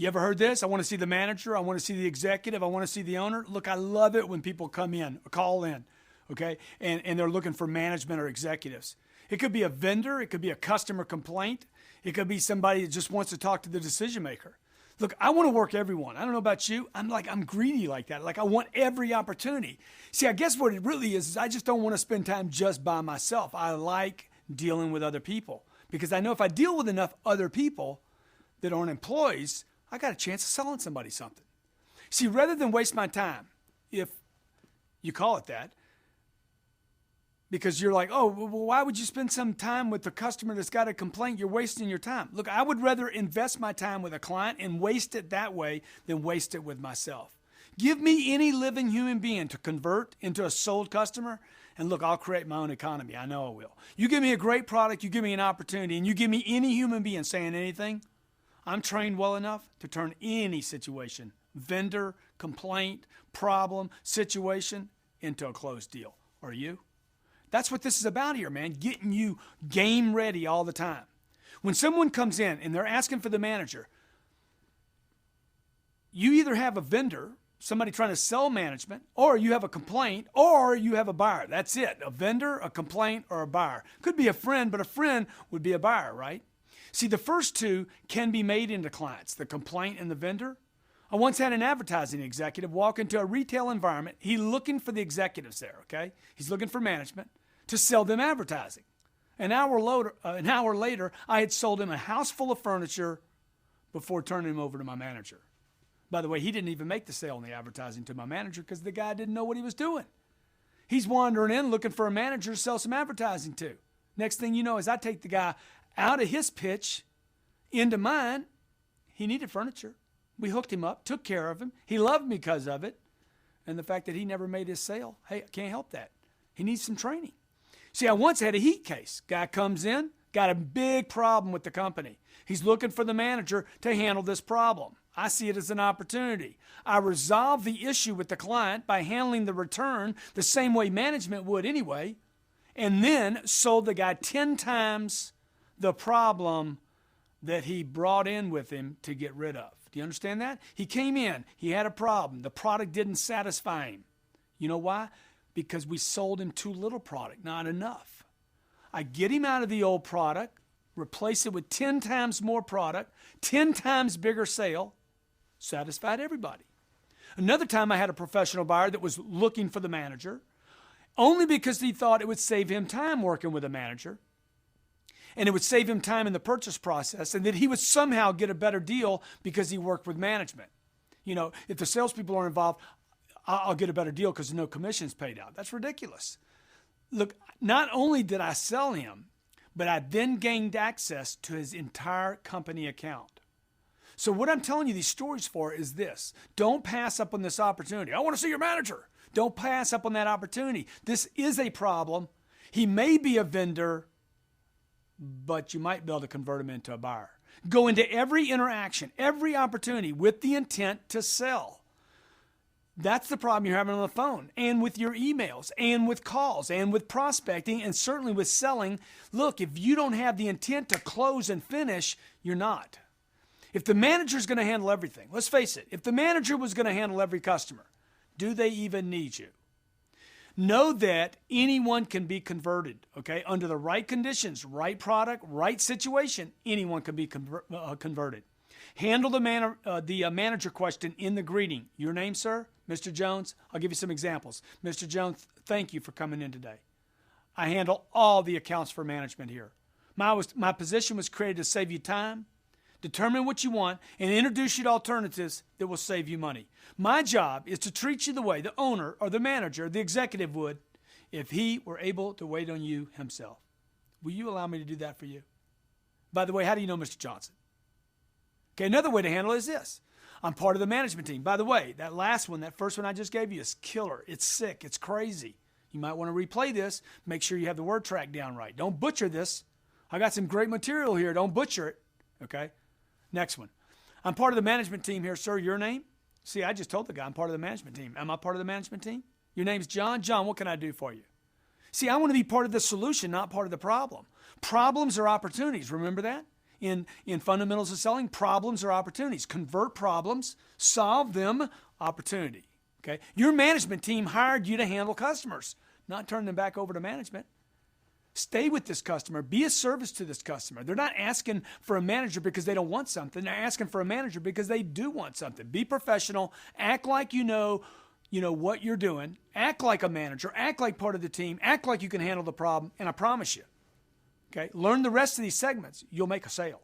You ever heard this? I want to see the manager. I want to see the executive. I want to see the owner. Look, I love it when people come in, call in, okay, and they're looking for management or executives. It could be a vendor. It could be a customer complaint. It could be somebody that just wants to talk to the decision maker. Look, I want to work everyone. I don't know about you. I'm greedy like that. Like I want every opportunity. See, I guess what it really is I just don't want to spend time just by myself. I like dealing with other people because I know if I deal with enough other people that aren't employees, I got a chance of selling somebody something. See, rather than waste my time, if you call it that, because you're like, oh, well, why would you spend some time with the customer that's got a complaint? You're wasting your time. Look, I would rather invest my time with a client and waste it that way than waste it with myself. Give me any living human being to convert into a sold customer, and look, I'll create my own economy. I know I will. You give me a great product, you give me an opportunity, and you give me any human being saying anything, I'm trained well enough to turn any situation, vendor, complaint, problem, situation, into a closed deal. Are you? That's what this is about here, man, getting you game ready all the time. When someone comes in and they're asking for the manager, you either have a vendor, somebody trying to sell management, or you have a complaint, or you have a buyer. That's it. A vendor, a complaint, or a buyer. Could be a friend, but a friend would be a buyer, right? See, the first two can be made into clients, the complaint and the vendor. I once had an advertising executive walk into a retail environment. He's looking for the executives there, okay? He's looking for management to sell them advertising. An hour later, I had sold him a house full of furniture before turning him over to my manager. By the way, he didn't even make the sale on the advertising to my manager because the guy didn't know what he was doing. He's wandering in looking for a manager to sell some advertising to. Next thing you know is I take the guy out of his pitch into mine. He needed furniture. We hooked him up, took care of him. He loved me because of it. And the fact that he never made his sale, hey, I can't help that. He needs some training. See, I once had a heat case. Guy comes in, got a big problem with the company. He's looking for the manager to handle this problem. I see it as an opportunity. I resolve the issue with the client by handling the return the same way management would anyway, and then sold the guy 10 times the problem that he brought in with him to get rid of. Do you understand that? He came in, he had a problem. The product didn't satisfy him. You know why? Because we sold him too little product, not enough. I get him out of the old product, replace it with 10 times more product, 10 times bigger sale, satisfied everybody. Another time I had a professional buyer that was looking for the manager only because he thought it would save him time working with a manager. And it would save him time in the purchase process, and that he would somehow get a better deal because he worked with management. You know, if the salespeople are involved, I'll get a better deal because no commission's paid out. That's ridiculous. Look, not only did I sell him, but I then gained access to his entire company account. So what I'm telling you these stories for is this. Don't pass up on this opportunity. I want to see your manager. Don't pass up on that opportunity. This is a problem. He may be a vendor, but you might be able to convert him into a buyer. Go into every interaction, every opportunity with the intent to sell. That's the problem you're having on the phone and with your emails and with calls and with prospecting and certainly with selling. Look, if you don't have the intent to close and finish, you're not. If the manager's going to handle everything, let's face it, if the manager was going to handle every customer, do they even need you? Know that anyone can be converted, okay? Under the right conditions, right product, right situation, anyone can be converted. Handle the manager question in the greeting. Your name, sir? Mr. Jones? I'll give you some examples. Mr. Jones, thank you for coming in today. I handle all the accounts for management here. My position was created to save you time, determine what you want, and introduce you to alternatives that will save you money. My job is to treat you the way the owner or the manager, the executive would if he were able to wait on you himself. Will you allow me to do that for you? By the way, how do you know Mr. Johnson? Okay, another way to handle it is this. I'm part of the management team. By the way, that last one, that first one I just gave you is killer. It's sick. It's crazy. You might want to replay this. Make sure you have the word track down right. Don't butcher this. I got some great material here. Don't butcher it. Okay? Next one. I'm part of the management team here, sir. Your name? See, I just told the guy I'm part of the management team. Am I part of the management team? Your name's John? John, what can I do for you? See, I want to be part of the solution, not part of the problem. Problems are opportunities. Remember that? in fundamentals of selling, problems or opportunities. Convert problems, solve them, opportunity. Okay? Your management team hired you to handle customers, not turn them back over to management. Stay with this customer. Be a service to this customer. They're not asking for a manager because they don't want something. They're asking for a manager because they do want something. Be professional. Act like you know what you're doing. Act like a manager. Act like part of the team. Act like you can handle the problem. And I promise you, okay, learn the rest of these segments. You'll make a sale.